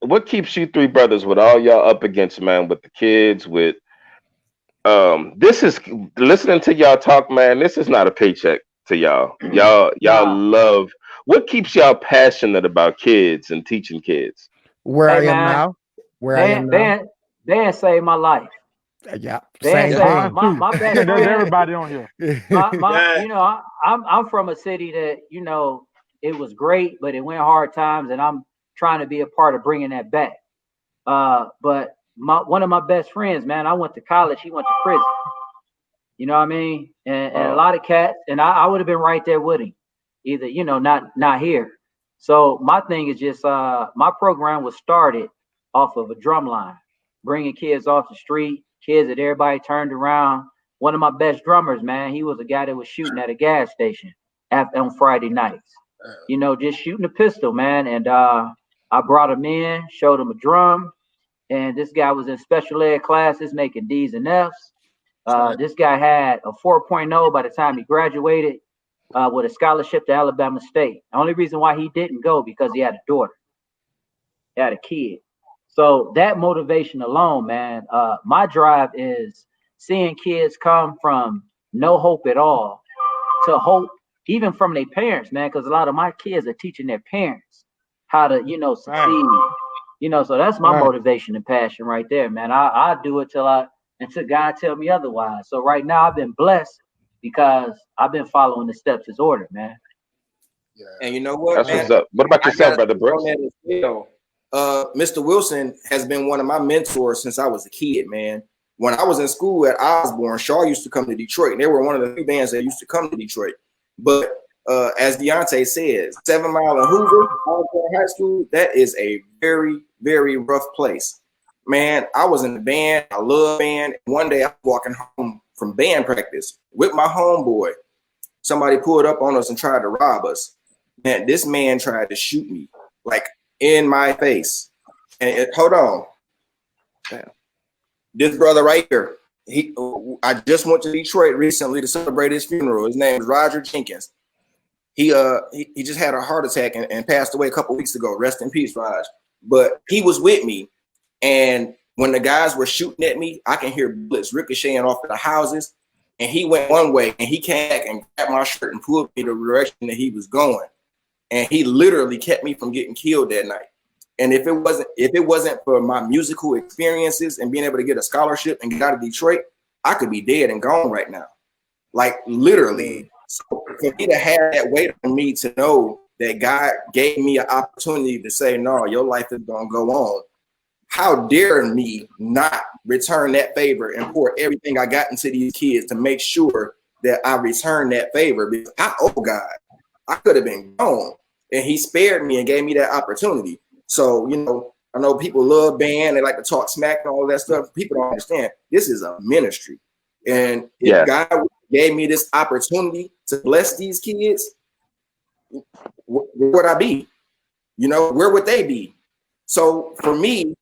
what keeps you three brothers with all y'all up against, man, with the kids, with this is listening to y'all talk, man, this is not a paycheck to y'all. Y'all Nah, love what keeps y'all passionate about kids and teaching kids. Where hey I am man, now. Where I am band, now. band, band saved my life. Yeah, Band same Yeah. saved Mine thing. too. my best There's friend. everybody on here. My Yeah. I'm from a city that it was great, but it went hard times, and I'm trying to be a part of bringing that back. But one of my best friends, man, I went to college, he went to prison. You know what I mean? And a Wow. lot of cats, and I would have been right there with him, either not here. So my thing is just my program was started off of a drum line, bringing kids off the street, kids that everybody turned around. One of my best drummers, man, he was a guy that was shooting at a gas station on Friday nights. Just shooting a pistol, man. And I brought him in, showed him a drum, and this guy was in special ed classes making D's and F's. This guy had a 4.0 by the time he graduated with a scholarship to Alabama State. The only reason why he didn't go because he had a daughter, he had a kid. So that motivation alone, man, my drive is seeing kids come from no hope at all to hope, even from their parents, man, because a lot of my kids are teaching their parents how to, Right. succeed. So that's my Right. motivation and passion right there, man. I do it until God tell me otherwise. So right now I've been blessed because I've been following the steps as ordered, man. And you know what, That's man? what's up. What about I yourself, got brother on Brooks? that as well. Mr. Wilson has been one of my mentors since I was a kid, man. When I was in school at Osborne, Shaw used to come to Detroit, and they were one of the few bands that used to come to Detroit. But as Deonte says, 7 Mile and Hoover, Osborne High School, that is a very, very rough place. Man, I was in the band. I love band. One day I was walking home from band practice with my homeboy. Somebody pulled up on us and tried to rob us. Man, this man tried to shoot me, like in my face. And hold on. Damn. This brother right here, I just went to Detroit recently to celebrate his funeral. His name is Roger Jenkins. He just had a heart attack and passed away a couple weeks ago. Rest in peace, Raj. But he was with me, and when the guys were shooting at me, I can hear bullets ricocheting off of the houses. And he went one way, and he came back and grabbed my shirt and pulled me the direction that he was going. And he literally kept me from getting killed that night. And if it wasn't for my musical experiences and being able to get a scholarship and get out of Detroit, I could be dead and gone right now. Like literally. So for me to have that weight on me to know that God gave me an opportunity to say, no, your life is gonna go on. How dare me not return that favor and pour everything I got into these kids to make sure that I return that favor, because I owe God. I could have been gone, and he spared me and gave me that opportunity. So, I know people love band. They like to talk smack and all that stuff. People don't understand. This is a ministry. And if God gave me this opportunity to bless these kids, where would I be? Where would they be? So for me,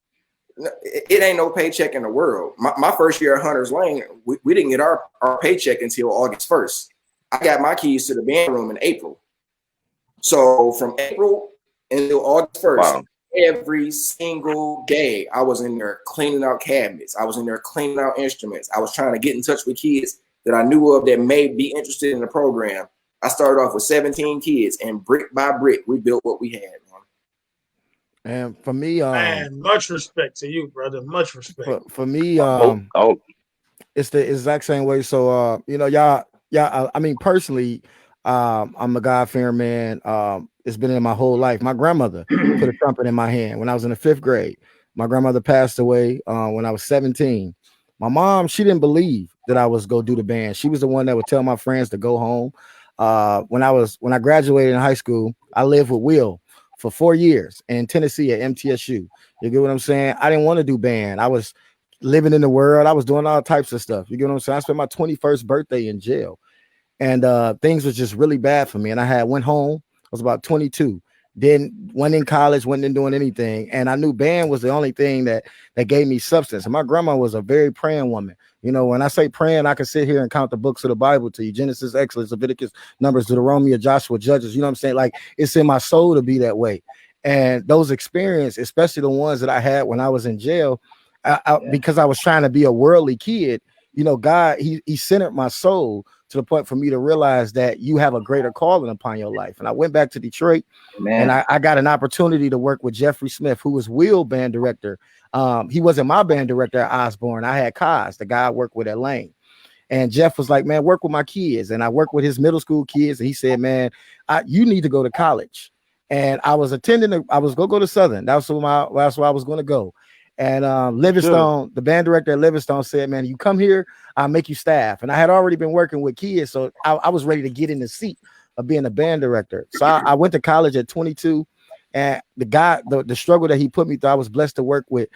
it ain't no paycheck in the world. My first year at Hunter's Lane, we didn't get our paycheck until August 1st. I got my keys to the band room in April. So from April until August 1st, Wow. every single day, I was in there cleaning out cabinets. I was in there cleaning out instruments. I was trying to get in touch with kids that I knew of that may be interested in the program. I started off with 17 kids, and brick by brick, we built what we had, man. And for me, Man, much respect to you, brother. Much respect. for me, Oh, it's the exact same way. So, y'all, I mean, personally, I'm a God-fearing man. It's been in my whole life. My grandmother put a trumpet in my hand when I was in the 5th grade. My grandmother passed away when I was 17. My mom, she didn't believe that I was go do the band. She was the one that would tell my friends to go home. When I graduated in high school, I lived with Will for 4 years in Tennessee at MTSU. You get what I'm saying? I didn't want to do band. I was living in the world. I was doing all types of stuff. You get what I'm saying? I spent my 21st birthday in jail, and things was just really bad for me. And I went home. I was about 22. Then went in college, wasn't doing anything. And I knew band was the only thing that gave me substance. And my grandma was a very praying woman. When I say praying, I can sit here and count the books of the Bible to you: Genesis, Exodus, Leviticus, Numbers, Deuteronomy, Joshua, Judges. You know what I'm saying? Like, it's in my soul to be that way. And those experiences, especially the ones that I had when I was in jail, because I was trying to be a worldly kid, you know, God, he centered my soul to the point for me to realize that you have a greater calling upon your life. And I went back to Detroit, and I got an opportunity to work with Jeffrey Smith, who was Will band director. He wasn't my band director at Osborne. I had Kaz, the guy I worked with at Lane. And Jeff was like, man, work with my kids. And I worked with his middle school kids. And he said, man, you need to go to college. And I was I was going to go to Southern. That's where I was going to go. And Livingstone, the band director at Livingstone said, man, you come here, I'll make you staff. And I had already been working with kids. So I was ready to get in the seat of being a band director. So I went to college at 22. And the struggle that he put me through, I was blessed to work with.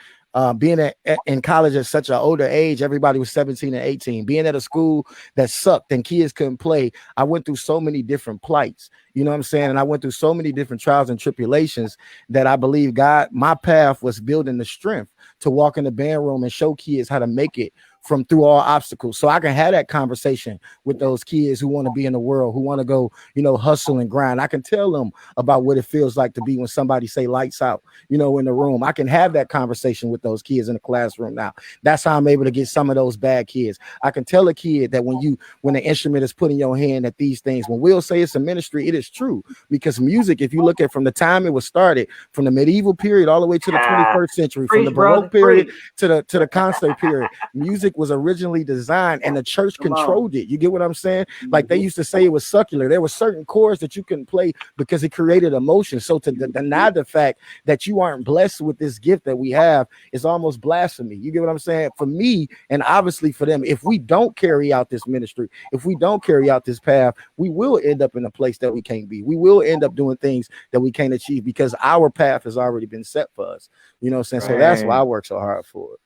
Being in college at such an older age, everybody was 17 and 18. Being at a school that sucked and kids couldn't play, I went through so many different plights. You know what I'm saying? And I went through so many different trials and tribulations that I believe my path was building the strength to walk in the band room and show kids how to make it from through all obstacles. So I can have that conversation with those kids who want to be in the world, who want to go, you know, hustle and grind. I can tell them about what it feels like to be when somebody say lights out, you know, in the room. I can have that conversation with those kids in the classroom now. That's how I'm able to get some of those bad kids. I can tell a kid that when the instrument is put in your hand, that these things, when we'll say it's a ministry, it is true. Because music, if you look at from the time it was started, from the medieval period all the way to the 21st century, from the Baroque period to the concert period, music was originally designed and the church controlled it. You get what I'm saying? Like they used to say it was secular. There were certain chords that you couldn't play because it created emotion. So to deny the fact that you aren't blessed with this gift that we have is almost blasphemy. You get what I'm saying? For me, and obviously for them, if we don't carry out this ministry, if we don't carry out this path, we will end up in a place that we can't be. We will end up doing things that we can't achieve because our path has already been set for us. You know what I'm saying? So that's why I work so hard for it.